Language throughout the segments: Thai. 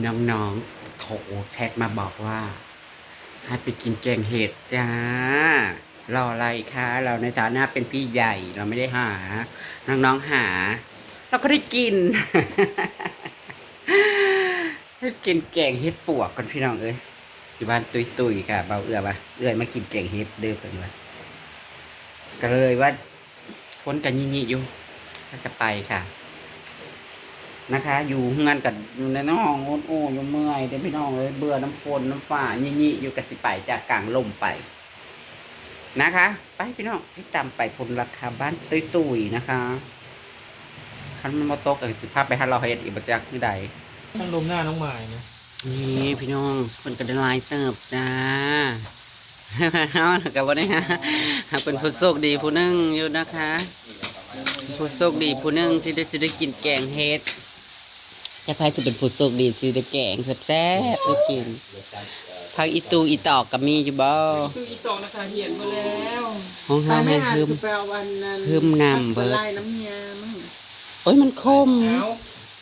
น้องๆโทรแชทมาบอกว่าให้ไปกินแกงเห็ดจ้ารออะไรคะเราในฐานะเป็นพี่ใหญ่เราไม่ได้หาน้องๆหาเราก็ได้กิน ได้กินแกงเห็ดปวกกันพี่น้องเอ้ยอยู่บ้านตุยๆค่ะเบาเอื้อปะเอื้อยมากินแกงเห็ดเด้อเพิ่นว่าก็เลยว่าคนกันยี่ๆอยู่ก็จะไปค่ะนะคะ อยู่งานกับอยู่ในน้องโอ้อยู่เมื่อยเดี๋ยวพี่น้องเลยเบื่อน้ำฝนน้ำฝ่ายี่ๆอยู่กับสิไปจากกลางลมไปนะคะไปพี่น้องพี่ตามไปพลราคาบ้านตุยๆนะคะคันมันมาตกกับสิภาพไปให้เราเห็ดอีกบัจักที่ใด ตั้งลมหน้าน้องหมายนะนี่พี่น้องคนกระไลเติบจ้าเอากับวันนี้ฮะเป็นผู้โชคดีผู้หนึงอยู่นะคะผู้โชคดีผู้หนึงที่ได้กินแกงเฮ็ดจะใครจะเป็นผู้โชคดีสิได้แกงแซ่บๆได้กินพักอีตูอีตอกกับมีอยู่บ่คืออีตองนะคะเหียนมาแล้ว ห้องเฮาให้คืมคืมนำเบิดโอ้ยมันคม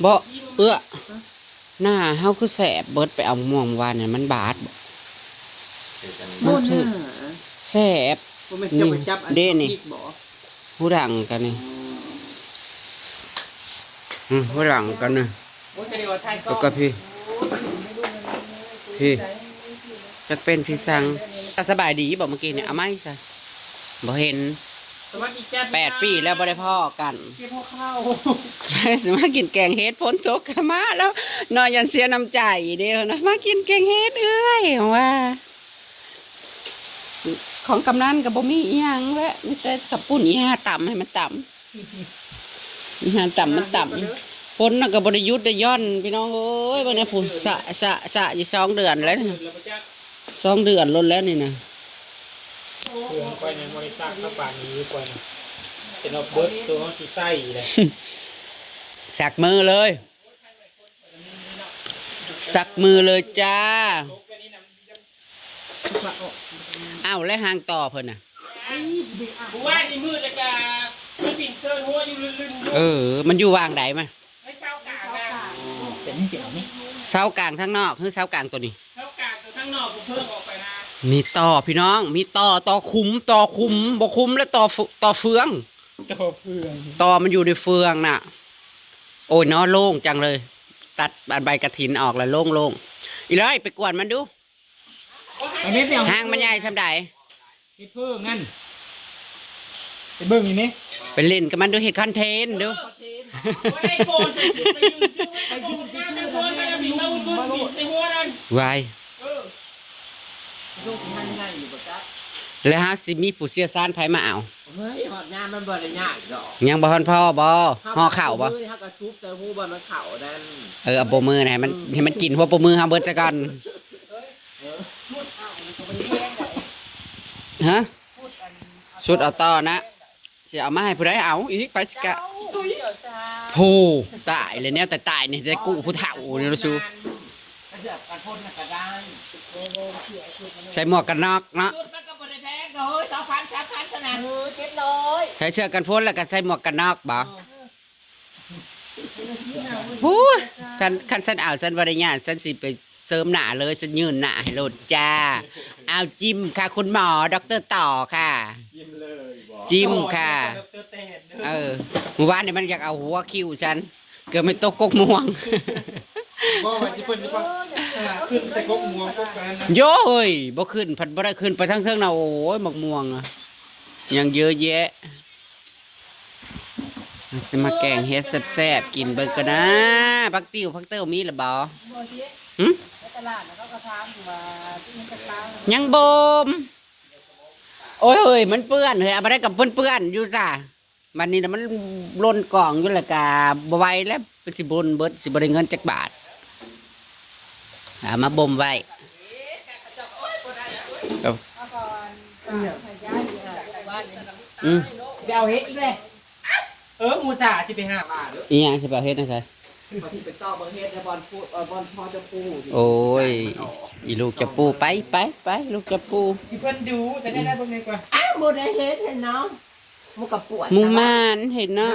บ่เอื้อหน้าเฮาคือแสบเบิดไปเอาม่วงวานเนี่ยมันบาดมันคือแสบนี่เด้นี่ผู้ดังกันนี่ผู้ดังกันนี่แล้วก็พี่จะเป็นพี่สังสบายดีบอกเมื่อกี้เนี่ยเอาไหมซะบ่เห็น8 ปีแล้วบ่ได้พ่อกันสมากินแกงเฮ็ดฝนตกมาแล้วนอนยันเสียน้ำใจเดียวนะมากินแกงเฮ็ดเอ้ยว่าของกำนันกับบ่มีอีหยังแล้วมีแต่กับปุ่นอีห่าต่ำให้มันต่ำอีห่าต่ำมันต่ำฝนน่ะก็บ่ได้หยุดได้ย่อนพี่น้องเอ้ยวันนี้พุ่นสะอยู่2 เดือนแล้ว2 เดือนล้นแล้วนี่นะเครื่องไปในบริษัทข้าวป่านี้ไปนะเป็นเอาเบิร์ดตัวเขาสีไส้เลยสักมือเลยสักมือเลยจ้าอ้าวและหางต่อเพิ่นน่ะว่าในมือจะกาไม่ปิ่นเสื้อหัวอยู่ลื่นมันอยู่วางไหนมาไม่เศร้ากลางนะเป็นเกี่ยวนี่เสากลางทั้งนอกคือเสากลางตัวนี้เศร้ากลางตัวทั้งนอกผมเพิ่มออกไปนะมีต่อพี่น้องมีต่อคุ้มบ่คุ้มและต่อเฟืองต่อมันอยู่ในเฟืองน่ะโอ้ยเนาะโล่งจังเลยตัดใบกระถินออกแล้วโล่งอีเลยไปกวนมันดูห้างมันใหญ่ชำใดนี่เพิ่งนั่นไปเบิ่งอยู่นี่ไปเล่นกับมันดูเห็ดคอนเทนต์ดูวายแล้วฮะสิมีผู้เชี่ยวชาญไผมาเอาเฮ้ยหอดงานมันบ่ได้ยากดอกยังบ่ทันพ่อบ่ห่อข้าวบ่เฮาก็ซุปแต่ฮู้บ่มันข้าวนั่นเอาปมือให้มันกินหัวปมือเฮาเบิดซะก่อนฮะชุดเอาต่อนะสิเอามาให้ผู้ใดเอาอีกไปสิกะโหตายเลยแนวแต่ตายนี่ได้กู้ผู้เฒ่านี่รู้สู้ใส่หมวกกันน็อกเนาะใส่เสื้อกันฝนแล้วก็ใส่หมวกกันน็อกบ่ฮู้คันฉันเอาฉันบ่ได้ญาติฉันสิไปเสริมหน้าเลยฉันยืนหน้าให้โลดจ้าเอาจิ้มค่ะคุณหมอดร.ต่อค่ะจิ้มค่ะเมื่อวานเนี่ยมันอยากเอาหัวคิ้วฉันเกือบไม่ตกกกม่วงบ่ว่าสิเพิ่นสิว่าขึ้นแต่กกม่วงกกกันโย้ยบ่ขึ้นผัดบ่ได้ขึ้นไปทั้งเทิงน่ะโอ้ยหมกม่วงยังเยอะแยะสิมาแกงเฮ็ดแซ่บๆกินเบิ่งกันนะผักติ้วมีหรือบ่หึยังบ่มโอ้ยเฮ้ยมันเปื้อนเฮ้ยเอาไปได้กับเปื้อนอยู่จ้ะวันนี้น่ะมันล้นกล่องอยู่แล้วก็บ่ไหวแล้วเป็นสิบ่นเบิดสิบ่ได้เงินจักบาทเอามาบ่มไว้สิเอาเฮ็ดอีกเลยหมูสาสิไปหาอีหยังสิไปเอาเฮ็ดนะใช่ไปซ่อเบิ่งเฮ็ดในบอลพอจะปูโอ้ยอีลูกจะปูไปลูกจะปูเพิ่นดูแต่ได้เบิ่งดีกว่าอ้าวบ่ได้เฮ็ดเห็นเนาะมุกกับปวดมุมานเห็นเนาะ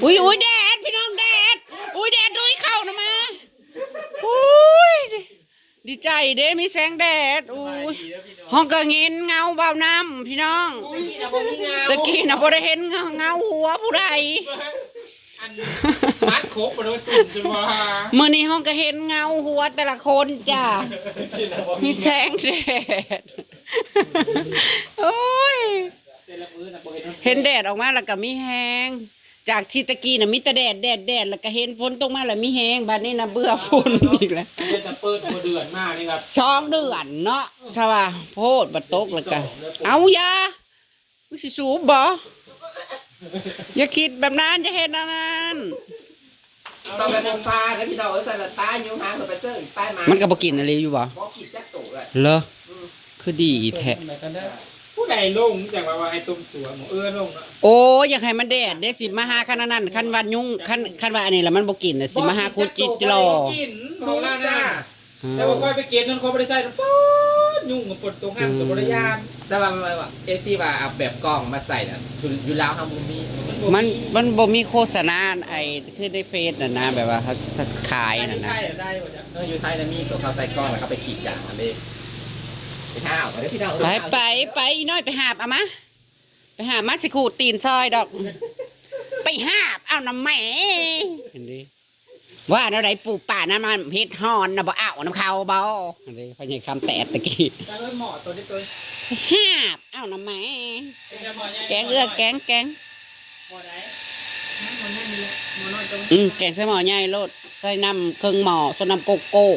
อุ้ยแดดพี่น้องแดดอุ้ยแดดด้วยเข้านะมา ดีใจเด้มีแสงแดดอู้ย ดีแล้วพี่น้อง ห้องก็เงินเงาเบาน้ำพี่น้อง ตะกี้น่ะบ่ได้เห็นเงาหัวผู้ใด อันมัดโคกไปเลยตุ่มจนว่า มื้อนี้ห้องก็เห็นเงาหัวแต่ละคนจ้ะมีแสงแดดโอ้ย แต่ละมื้อน่ะบ่ เห็นแดดออกมาแล้วก็มีแฮงจากที่ตะกี้น่ะมีแต่แดดแล้วก็เห็นฝนตกมาแล้วมีแฮงบัดนี้น่ะเบื่อฝนอีกแล้ว จะเปิดหัวเดือนมากนี่ครับ 2 เดือนเนาะใช่ป่ะโพดบัดตกแล้วก็เอาอย่ามึงสิสูบบ่อย่าคิดแบบนั้นจะเห็นอันนั้น ต้องไปมองฟ้าแล้วพี่น้องใส่ละตาอยู่ห่างไปเจออีกป้ายมา มันก็บ่กินอะไรอยู่บ่ บ่กินจักตู่เลย เหรอคือดีแท้ ผู้ใดลงจากว่าไอ้ตุ่มสวนหมูลงอ่ะ โอ้อยากให้มันแดดเด้สิมาหาคันนั้นคันว่ายุงคันว่าอันนี้แล้วมันบ่กินน่ะสิมาหาคุจิตรอ กินข สู อง ง เรานะ จ้า แต่ว่าค่อยไปเกณฑ์นั่นเขาไม่ได้ใส่ป๊อดยุ่งกับปวดตรงห้ามกับบริยาน แต่ว่าเอซี่ว่าเอาแบบกล้องมาใส่น่ะอยู่ลาวเฮาบ่มี มันบ่มีโฆษณาไอ้คือในเฟซน่ะนะแบบว่าเขาขาย อัน น่ะ นี้ นะ ใช่ได้หมดจ้ะ อยู่ไทยน่ะมีตัวเขาใส่กล้องแล้วเขาไปขีดจ่าอันนี้ไปห้าวเด้อพี่น้อง ไปอีน้อยไปหาบเอามาไปหาบมาสิขูดตีนซอยดอก ไปหาบเอาน้ำแหม่เห็นดิว่าแนวใดปู่ป่าน้ำมันเฮ็ดฮอนน่ะบ่เอาน้ำเขาบ่เห็นดิพะใหญ่คำแตดตะกี้ แต่เอ้ยหมอตัวนี้ตัว หาบเอาน้ำแหม่แกงเอื้อแกง หมอไหนหมอนั่นนี่หมอน้อยตรง แกงใส่หม้อใหญ่โลดใส่น้ำเครื่องหม้อใส่น้ำโกโก้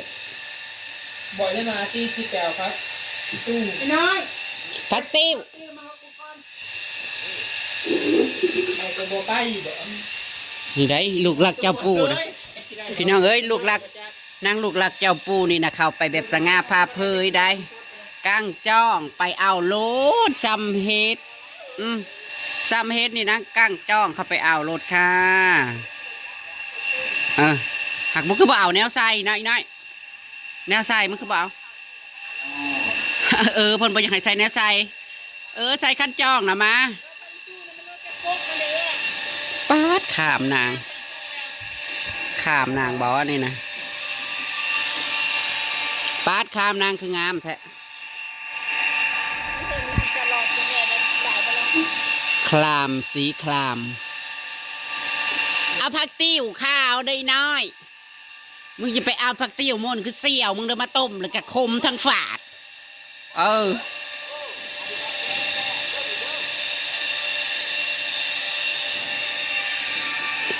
บ่อยได้มาที่แก้วครับตู้ พี่น้อย ผักติ้ว ไอ้ตัวโบใต้บ่ นี่ได้ลูกหลักเจ้าปู่นะพี่น้องเอ้ยลูกหลักนางลูกหลักเจ้าปู่นี่นะเข้าไปแบบสง่าพาเผยได้ก้างจ้องไปเอาโลดซ้ำเฮ็ดซ้ำเฮ็ดนี่นะก้างจ้องเข้าไปเอาโลดค่ะหักบุคือบ่เอาแนวใส่นะอีน้อยแนวใส่มันคือบ่เอาเพิ่นบ่อยากให้ใส่แนวใส่ใส่ขั้นจ้องนะมาปาดขามนางบอกว่านี่นะปาดขามนางคืองามแท้คลามสีคลามเอาผักติ้วข้าวได้น้อยมึงจะไปเอาผักติ้วมนคือเสี่ยวมึงเดินมาต้มหรือกับคมทั้งฝาด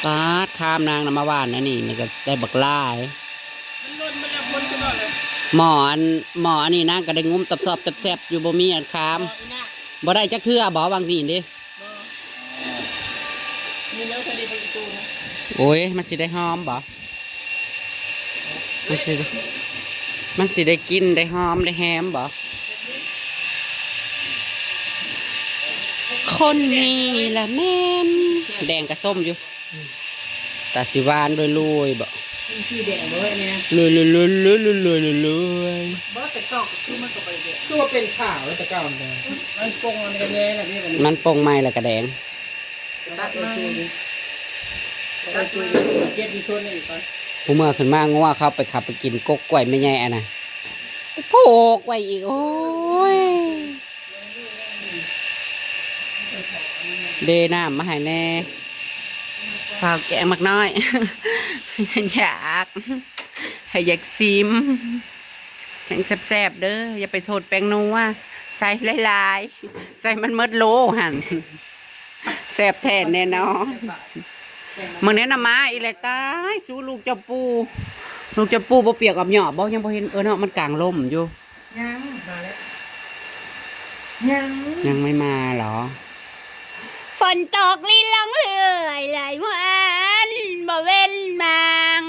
ปาดข้ามนางนำมาว่านนะนี่ก็ได้บักล่ายหมออันนี้นะก็ได้งุ้มตับสอบตับแซบอยู่บ่มีอันคามบ่ได้จักเทื่อบ่บางทีดิโอ้ยมันสิได้หอมบ่มันสิได้กินได้หอมได้แฮมบ่คนนี้ละแม่นแดงกับส้มอยู่ตาสิหวานรวยๆบ่ สีแดงด้วยเนี่ย รวย บ่แต่เก่าก็คือมันก็ไปเด็ด ตัวเป็นข่าวแล้วแต่เก่าเลยมันปงมันกันแย่นะพี่ มันโป่งไม้แล้วก็แดง ตัดมา ตัดตัวเก็บมีชนอีกไป ผู้เมื่อขึ้นมางัวเขาไปขับไปกินกกกล้วยไม่ใหญ่อะนะโผกไว้อีกโอ้ยเดน้ำมาให้แน่ข้าวแกงมักน้อย อยากซิมแข็งแซ่บๆเด้ออย่าไปโทษแป้งนัวใส่หลายๆใส่มันเมิดโลหันแซ่บแทนแน่นอนมึงเนี้ยนะมาอีเลยตายสู้ลูกเจ้าปูบ่เปียกกับหยอบบ่ยังบ่เห็นเนาะมันกลางลมอยู่ ยังมาแล้วยังไม่มาเหรอฝนตกลิ้นลองเลื่อยไหลวันบ่เว้นบาง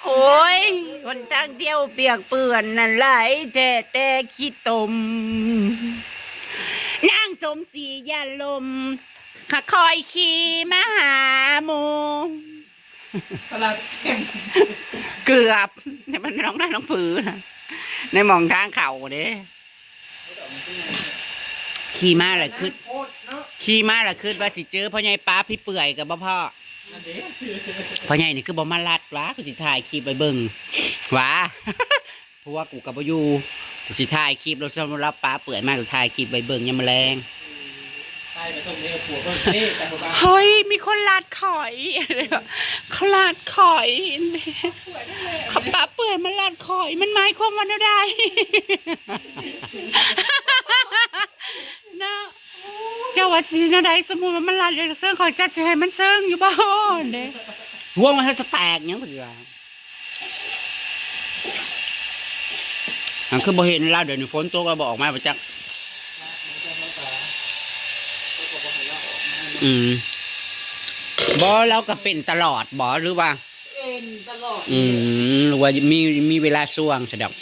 โอ้ยวันทางเที่ยวเปียกเปื้อนนั่นไหลแต่ขี้ตมนางสมศรียาลมข้าคอยขี่มาหาโม ตลาดแข่ง เกือบเนี่ยมันน้องได้น้องผือนะในหมองทางเข่าเด้ขี่มาแหละคือขี่มาแหละคือว่าสิเจอพ่อใหญ่ป้าพี่เปื่อยกับพ่อพ่อใหญ่นี่คือบ่มาลัดวะกูสิถ่ายคลิปไปเบิ่งวะ เพราะว่ากูกับอยู่กูสิถ่ายคลิปเราชอบรับปลาเปื่อยมากกูถ่ายคลิปใบเบิ่งยามแมลง ใช่ไปต้มเนื้อผัวก็นี่แต่ผัวบ้า เฮ้ยมีคนลาดข่อยอะไรวะเขาลาดข่อยเขาปลาเปื่อยมันลาดข่อยมันหมายความว่าอะไรนะเจ้าว่าสิอะไรสมมุติว่ามันลาดอย่างเสื่องข่อยจัดสิให้มันเสื่องอยู่บ้านเด้ห่วงมันจะแตกยังไงวะอันคือบ่เห็นลาดเดี๋ยวนี้ฝนตกก็บอกออกมาประจักบ่เราก็เป็นตลอดบ่หรือว่า เป็นตลอด หรือว่ามีเวลาช่วงสะดอก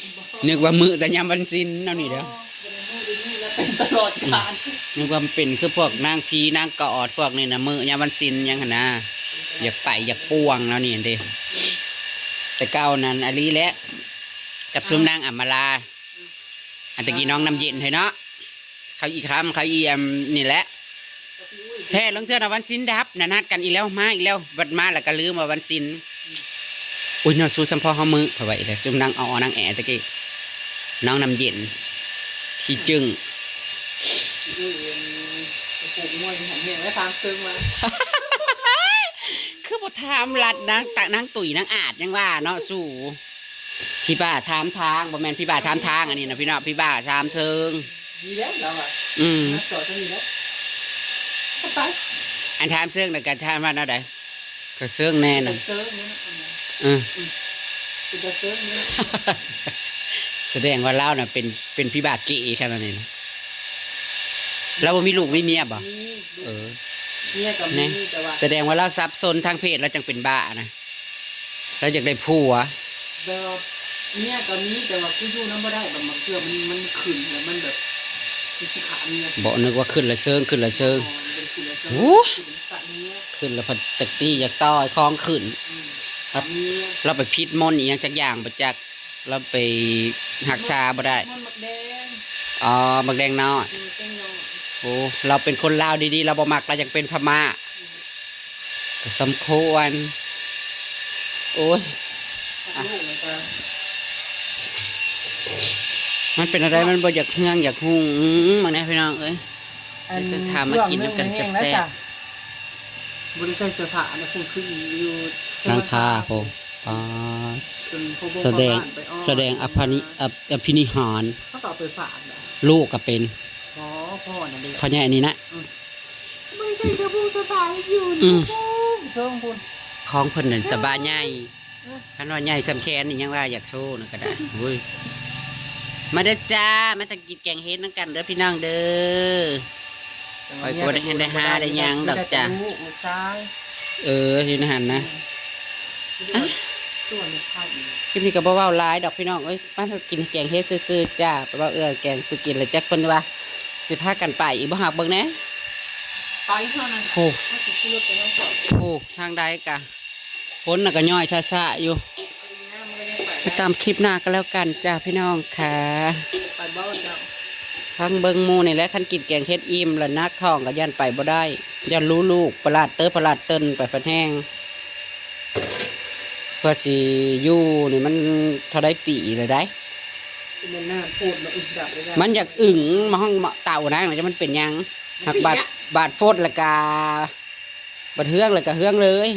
นึกว่ามือแต่ยามวันสิ้นเท่านี้เด้อ เป็นตลอดกาล นึกว่ามันเป็นคือพวกนางผีนางกอดพวกนี่นะมือยามวันสิ้นยังหั่นนะอยากไปอยากป่วงแล้วนี่เด้แต่เก้านั้นอลีและกับซุมนางอำมาลาอันตะกี้น้องน้ำเย็นให้เนาะเขาอีกคำเขาอีนี่แหละแท้ลงเทื่อนะวันสิ้นดับนัดกันอีแล้วมาอีกแล้วบัดมาแล้วก็ลืมว่าวันสิ้นอุ้ยเนาะสู้สัมพอเฮามือเพราะว่าอีแล้วซุมนางนางแอตะกี้น้องน้ำเย็นที่จึง ปลูกมวยของเมียแล้วทางซึ้งมา คือบ่ถามรัดนางตุ๋ยนางอาจยังว่าเนาะสู้พี่บ้าถามทางบ่แม่นพี่บ้าถามทางอันนี้นะพี่เนาะพี่บ้าถามเชิง ดีแล้วเราอ่ะ สอนจะมีแล้วไป อันถามเชิงน่ะก็ถามว่าเนาะใดก็เชิงแน่น่ะ เซิร์ฟเนี่ย เป็นเซิร์ฟเนี่ย แสดงว่าเราน่ะเป็นพี่บ้าเก๋ขนาดนี้นะเราบ่มีลูกมีเมียบ่เออ เมียกับมีแต่ว่า แสดงว่าเราซับซ้อนทางเพศแล้วจังเป็นบ้านะเราอยากได้ผัว เมียกับมีแต่ว่ากูอยู่น้ำไม่ได้แบบมันเพื่อมันขึ้นแล้วมันแบบมันชิขาเมีย บ่นึกว่าขึ้นละเชิงขึ้นละเชิง เป็นขึ้นแล้ว โอ้ ตัดเมีย ขึ้นแล้วพัดตะตี้อยากต้อยคล้องขึ้น ครับ เมีย เราไปพิษมนต์อีกอย่างจักอย่างบ่จักเราไปหักษาบ่ได้ มันหมดแดง อ๋อบักแดงน้อย เต้งนอน โอ้เราเป็นคนลาวดีๆเราบ่มักเราอยากเป็นพม่าก็สมควรโอ้ย ลูกมันก็ มันเป็นอะไรมันบ่อยากเฮืองอยากหุงมันนะพี่น้องเอ้ย จะถามมากินน้ำกันแซ่บ ๆบริษัทเสื้อผ้านะคุณคืออยู่ หลังคาโพอ๋อ จนพ่อบ่ แสดง พ่อบ้านไปอ้อ แสดงอภินิหาร เขาต่อไปฝากนะ ลูกก็เป็น พ่อน่ะเด็ก พ่อใหญ่อันนี้นะ ไม่ใช่เสื้อผ้าอยู่ อืม เชิงคุณ ของเพิ่นนั่นตะบ้าใหญ่คันว่าใหญ่สำแขนนี่ยังว่าอยากโชว์น่ะก็ได้เฮ้ยมาเด้อจ้ามาตะกินแกงเฮ็ดนำกันเด้อพี่น้องเด้อ ไปกดให้ได้หาได้หยังดอกจ้ะ ลูกชาย อยู่ในหันนะ ส่วนข้าวอีก คลิปนี้ก็บ่เว้าหลายดอกพี่น้องเอ้ยมากินแกงเฮ็ดซื่อๆจ้าไปว่าแกงสุกินแล้วจักเพิ่นว่าสิพากันไปอีกบ่ฮักเบิ่งแหน่ ไปเท่านั้น โอ้ ก็สิขึ้นรถไปน้องต่อ โหทางใดกะฝนน่ะก็ย่อยช้าๆอยู่ น้ำมันก็ยังไป ไปตามคลิปหน้าก็แล้วกันจ้าพี่น้องค่ะ ไปเบ้าเจ้า ทางเบิ่งหมู่นี่แหละคันกินแกงเฮ็ดอิ่มแล้วนักท้องก็ยันไปบ่ได้ยันรู้ลูกประหลาดเติ้นไปพันแห้งเพื่อสิอยู่นี่มันเท่าใดปีเลยได้ มันน่าพูดมาอึดดับเลย มันอยากอึ่งมาห้องเต่านะมันจะมันเป็นหยังหักบาดโฟดและกาบาดเฮืองและกาเฮืองเลย